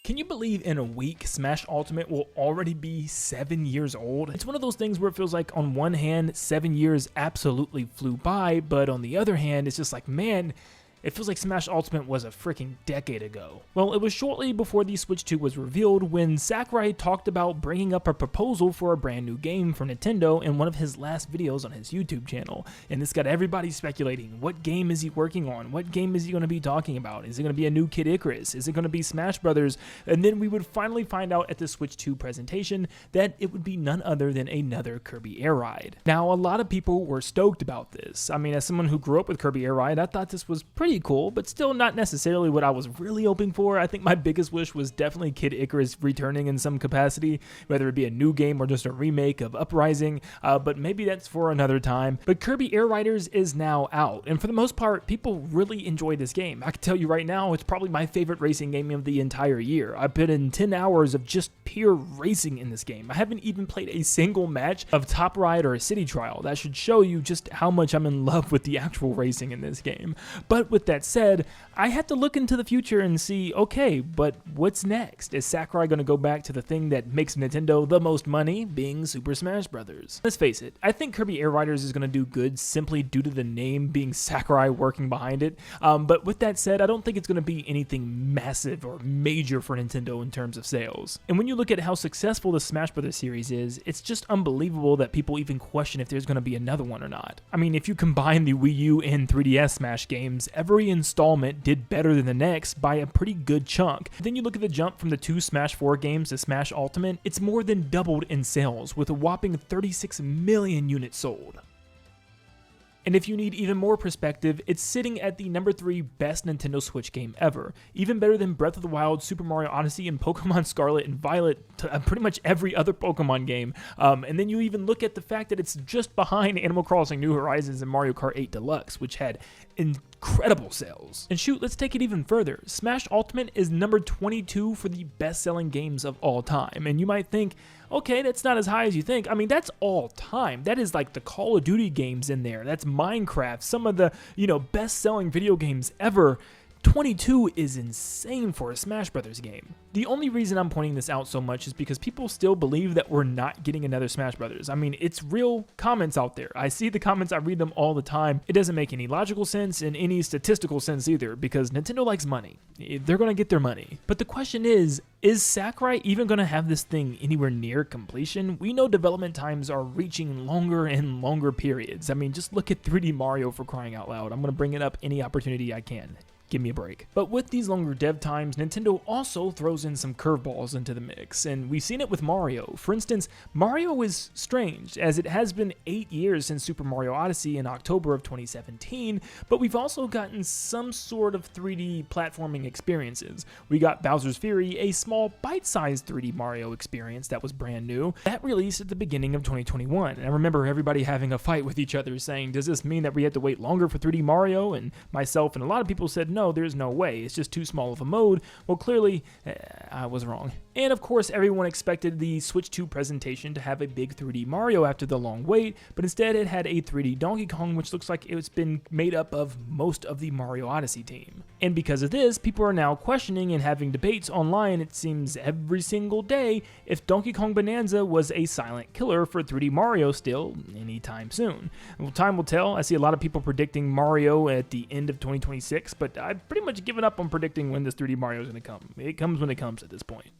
Can you believe in a week Smash Ultimate will already be 7 years old? It's one of those things where it feels like on one hand 7 years absolutely flew by, but on the other hand it's just like, man, it feels like Smash Ultimate was a freaking decade ago. Well, it was shortly before the Switch 2 was revealed when Sakurai talked about bringing up a proposal for a brand new game for Nintendo in one of his last videos on his YouTube channel. And this got everybody speculating, what game is he working on? What game is he going to be talking about? Is it going to be a new Kid Icarus? Is it going to be Smash Brothers? And then we would finally find out at the Switch 2 presentation that it would be none other than another Kirby Air Ride. Now, a lot of people were stoked about this. I mean, as someone who grew up with Kirby Air Ride, I thought this was pretty cool, but still not necessarily what I was really hoping for. I think my biggest wish was definitely Kid Icarus returning in some capacity, whether it be a new game or just a remake of Uprising, but maybe that's for another time. But Kirby Air Riders is now out, and for the most part, people really enjoy this game. I can tell you right now, it's probably my favorite racing game of the entire year. I put in 10 hours of just pure racing in this game. I haven't even played a single match of Top Ride or a City Trial. That should show you just how much I'm in love with the actual racing in this game. But with that said, I had to look into the future and see, okay, but what's next? Is Sakurai going to go back to the thing that makes Nintendo the most money, being Super Smash Brothers? Let's face it, I think Kirby Air Riders is going to do good simply due to the name being Sakurai working behind it. But with that said, I don't think it's going to be anything massive or major for Nintendo in terms of sales. And when you look at how successful the Smash Brothers series is, it's just unbelievable that people even question if there's going to be another one or not. I mean, if you combine the Wii U and 3DS Smash games, every installment did better than the next by a pretty good chunk. Then you look at the jump from the 2 Smash 4 games to Smash Ultimate, it's more than doubled in sales with a whopping 36 million units sold. And if you need even more perspective, it's sitting at the number 3 best Nintendo Switch game ever. Even better than Breath of the Wild, Super Mario Odyssey, and Pokemon Scarlet and Violet, pretty much every other Pokemon game. And then you even look at the fact that it's just behind Animal Crossing New Horizons and Mario Kart 8 Deluxe, which had incredible sales. And shoot, let's take it even further. Smash Ultimate is number 22 for the best-selling games of all time. And you might think, okay, that's not as high as you think. I mean, that's all time. That is like the Call of Duty games in there. That's Minecraft, some of the, best-selling video games ever. 22 is insane for a Smash Brothers game. The only reason I'm pointing this out so much is because people still believe that we're not getting another Smash Brothers. I mean, it's real comments out there. I see the comments, I read them all the time. It doesn't make any logical sense in any statistical sense either, because Nintendo likes money. They're going to get their money. But the question is Sakurai even going to have this thing anywhere near completion? We know development times are reaching longer and longer periods. I mean, just look at 3D Mario, for crying out loud. I'm going to bring it up any opportunity I can. Give me a break. But with these longer dev times, Nintendo also throws in some curveballs into the mix, and we've seen it with Mario. For instance, Mario is strange, as it has been 8 years since Super Mario Odyssey in October of 2017, but we've also gotten some sort of 3D platforming experiences. We got Bowser's Fury, a small bite-sized 3D Mario experience that was brand new. That released at the beginning of 2021, and I remember everybody having a fight with each other saying, does this mean that we have to wait longer for 3D Mario? And myself and a lot of people said, no, there's no way. It's just too small of a mode. Well, clearly, I was wrong. And of course, everyone expected the Switch 2 presentation to have a big 3D Mario after the long wait, but instead it had a 3D Donkey Kong, which looks like it's been made up of most of the Mario Odyssey team. And because of this, people are now questioning and having debates online, it seems every single day, if Donkey Kong Bonanza was a silent killer for 3D Mario still anytime soon. Well, time will tell. I see a lot of people predicting Mario at the end of 2026, but I've pretty much given up on predicting when this 3D Mario is going to come. It comes when it comes at this point.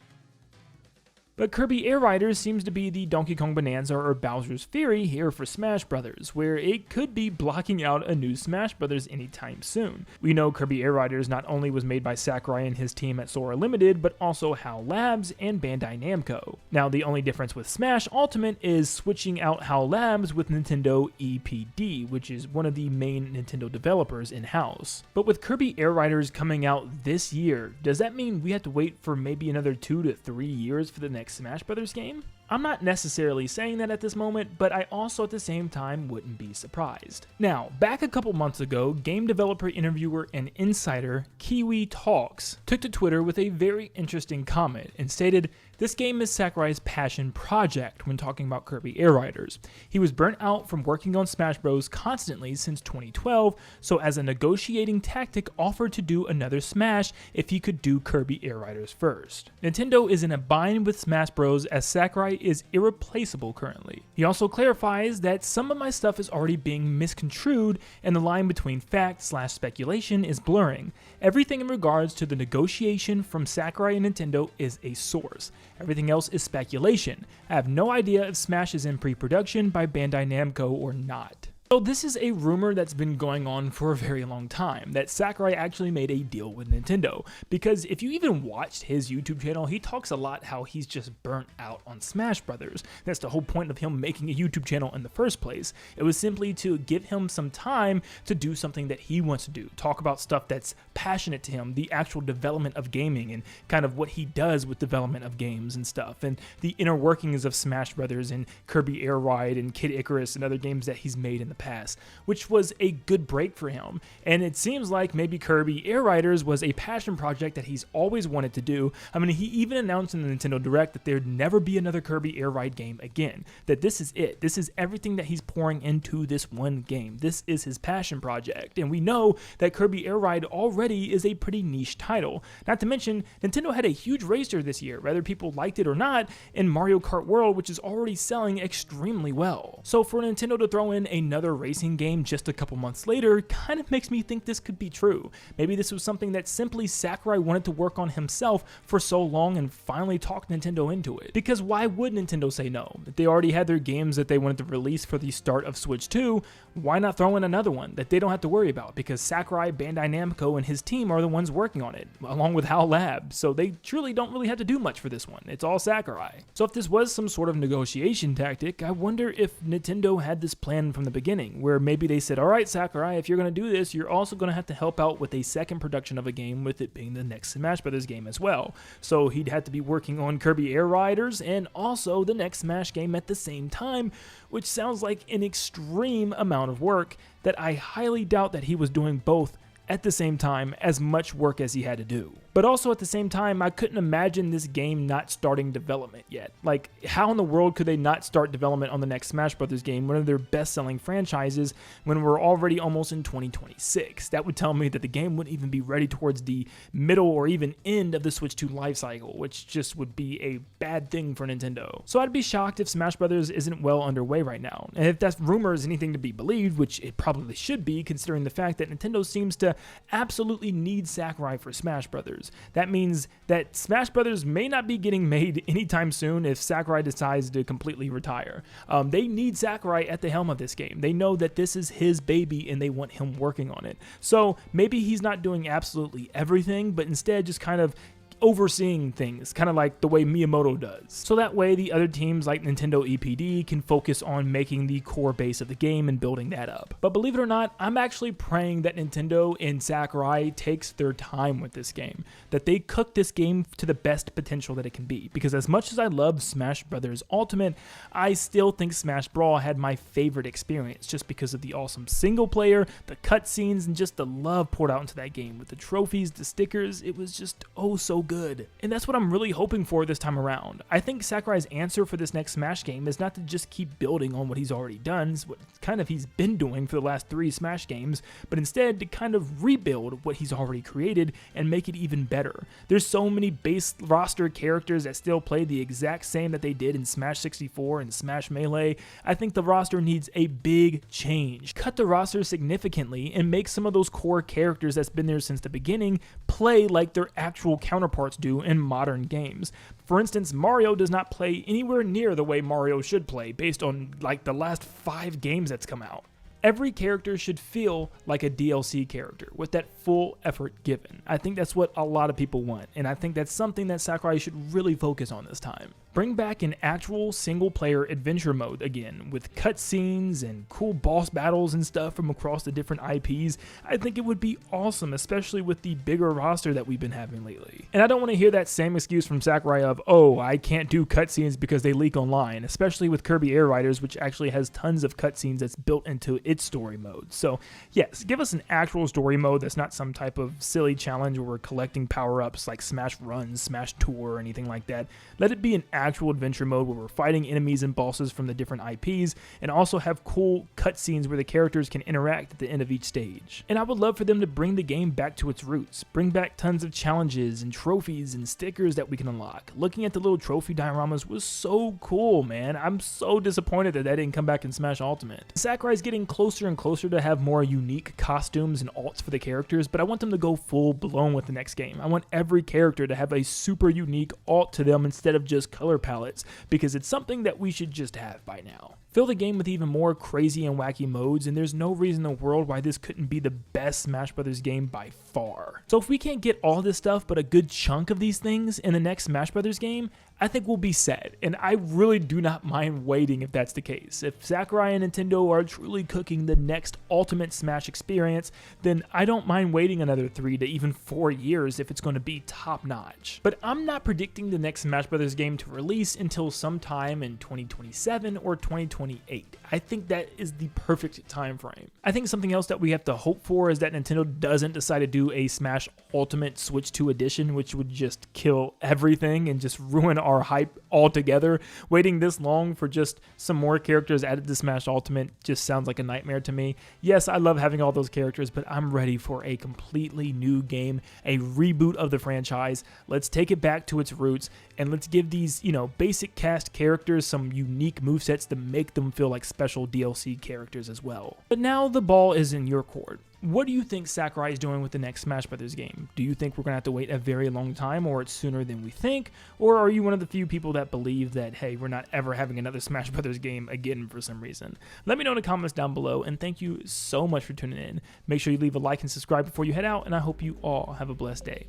But Kirby Air Riders seems to be the Donkey Kong Bonanza or Bowser's Fury here for Smash Brothers, where it could be blocking out a new Smash Brothers anytime soon. We know Kirby Air Riders not only was made by Sakurai and his team at Sora Limited, but also HAL Labs and Bandai Namco. Now, the only difference with Smash Ultimate is switching out HAL Labs with Nintendo EPD, which is one of the main Nintendo developers in-house. But with Kirby Air Riders coming out this year, does that mean we have to wait for maybe another 2 to 3 years for the next Smash Brothers game? I'm not necessarily saying that at this moment, but I also at the same time wouldn't be surprised. Now, back a couple months ago, game developer, interviewer, and insider Kiwi Talks took to Twitter with a very interesting comment and stated, "This game is Sakurai's passion project," when talking about Kirby Air Riders. He was burnt out from working on Smash Bros. Constantly since 2012, so as a negotiating tactic offered to do another Smash if he could do Kirby Air Riders first. Nintendo is in a bind with Smash Bros. As Sakurai is irreplaceable currently. He also clarifies that some of my stuff is already being misconstrued and the line between fact/speculation is blurring. Everything in regards to the negotiation from Sakurai and Nintendo is a source. Everything else is speculation. I have no idea if Smash is in pre-production by Bandai Namco or not. So this is a rumor that's been going on for a very long time, that Sakurai actually made a deal with Nintendo, because if you even watched his YouTube channel, he talks a lot how he's just burnt out on Smash Brothers. That's the whole point of him making a YouTube channel in the first place. It was simply to give him some time to do something that he wants to do, talk about stuff that's passionate to him, the actual development of gaming and kind of what he does with development of games and stuff, and the inner workings of Smash Brothers and Kirby Air Ride and Kid Icarus and other games that he's made in the past, which was a good break for him. And it seems like maybe Kirby Air Riders was a passion project that he's always wanted to do. I mean, he even announced in the Nintendo Direct that there'd never be another Kirby Air Ride game again, that this is it. This is everything that he's pouring into this one game. This is his passion project. And we know that Kirby Air Ride already is a pretty niche title. Not to mention, Nintendo had a huge racer this year, whether people liked it or not, in Mario Kart World, which is already selling extremely well. So for Nintendo to throw in another racing game just a couple months later kind of makes me think this could be true. Maybe this was something that simply Sakurai wanted to work on himself for so long and finally talked Nintendo into it. Because why would Nintendo say no? If they already had their games that they wanted to release for the start of Switch 2, why not throw in another one that they don't have to worry about? Because Sakurai, Bandai Namco, and his team are the ones working on it, along with HAL Labs, so they truly don't really have to do much for this one. It's all Sakurai. So if this was some sort of negotiation tactic, I wonder if Nintendo had this plan from the beginning, where maybe they said, alright Sakurai, if you're going to do this, you're also going to have to help out with a second production of a game, with it being the next Smash Brothers game as well. So he'd have to be working on Kirby Air Riders and also the next Smash game at the same time, which sounds like an extreme amount of work that I highly doubt that he was doing both at the same time, as much work as he had to do. But also at the same time, I couldn't imagine this game not starting development yet. Like, how in the world could they not start development on the next Smash Brothers game, one of their best-selling franchises, when we're already almost in 2026? That would tell me that the game wouldn't even be ready towards the middle or even end of the Switch 2 lifecycle, which just would be a bad thing for Nintendo. So I'd be shocked if Smash Brothers isn't well underway right now. And if that rumor is anything to be believed, which it probably should be, considering the fact that Nintendo seems to absolutely need Sakurai for Smash Brothers. That means that Smash Brothers may not be getting made anytime soon if Sakurai decides to completely retire. They need Sakurai at the helm of this game. They know that this is his baby and they want him working on it. So maybe he's not doing absolutely everything, but instead just kind of overseeing things, kind of like the way Miyamoto does. So that way the other teams like Nintendo EPD can focus on making the core base of the game and building that up. But believe it or not, I'm actually praying that Nintendo and Sakurai takes their time with this game, that they cook this game to the best potential that it can be. Because as much as I love Smash Brothers Ultimate, I still think Smash Brawl had my favorite experience just because of the awesome single player, the cutscenes, and just the love poured out into that game with the trophies, the stickers. It was just oh so good. And that's what I'm really hoping for this time around. I think Sakurai's answer for this next Smash game is not to just keep building on what he's already done, what kind of he's been doing for the last 3 Smash games, but instead to kind of rebuild what he's already created and make it even better. There's so many base roster characters that still play the exact same that they did in Smash 64 and Smash Melee. I think the roster needs a big change. Cut the roster significantly and make some of those core characters that's been there since the beginning play like their actual counterparts do in modern games. For instance, Mario does not play anywhere near the way Mario should play based on like the last 5 games that's come out. Every character should feel like a DLC character with that full effort given. I think that's what a lot of people want, and I think that's something that Sakurai should really focus on this time. bring back an actual single-player adventure mode again, with cutscenes and cool boss battles and stuff from across the different IPs. I think it would be awesome, especially with the bigger roster that we've been having lately. And I don't want to hear that same excuse from Sakurai of, oh, I can't do cutscenes because they leak online, especially with Kirby Air Riders, which actually has tons of cutscenes that's built into its story mode. So yes, give us an actual story mode that's not some type of silly challenge where we're collecting power-ups like Smash Run, Smash Tour, or anything like that. Let it be an actual adventure mode where we're fighting enemies and bosses from the different IPs, and also have cool cutscenes where the characters can interact at the end of each stage. And I would love for them to bring the game back to its roots, bring back tons of challenges and trophies and stickers that we can unlock. Looking at the little trophy dioramas was so cool, man. I'm so disappointed that didn't come back in Smash Ultimate. Sakurai's getting closer and closer to have more unique costumes and alts for the characters, but I want them to go full blown with the next game. I want every character to have a super unique alt to them instead of just color palettes, because it's something that we should just have by now. Fill the game with even more crazy and wacky modes, and there's no reason in the world why this couldn't be the best Smash Brothers game by far. So if we can't get all this stuff but a good chunk of these things in the next Smash Brothers game, I think we'll be set, and I really do not mind waiting if that's the case. If Sakurai and Nintendo are truly cooking the next Ultimate Smash experience, then I don't mind waiting another 3 to even 4 years if it's going to be top notch. But I'm not predicting the next Smash Brothers game to release until sometime in 2027 or 2028. I think that is the perfect time frame. I think something else that we have to hope for is that Nintendo doesn't decide to do a Smash Ultimate Switch 2 edition, which would just kill everything and just ruin our hype altogether. Waiting this long for just some more characters added to Smash Ultimate just sounds like a nightmare to me. Yes, I love having all those characters, but I'm ready for a completely new game, a reboot of the franchise. Let's take it back to its roots, and let's give these, basic cast characters some unique movesets to make them feel like special DLC characters as well. But now the ball is in your court. What do you think Sakurai is doing with the next Smash Brothers game? Do you think we're going to have to wait a very long time, or it's sooner than we think? Or are you one of the few people that believe that, hey, we're not ever having another Smash Brothers game again for some reason? Let me know in the comments down below, and thank you so much for tuning in. Make sure you leave a like and subscribe before you head out, and I hope you all have a blessed day.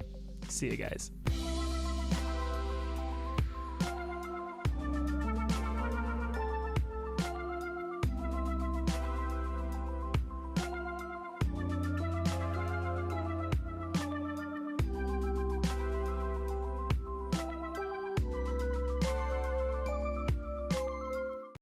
See you guys.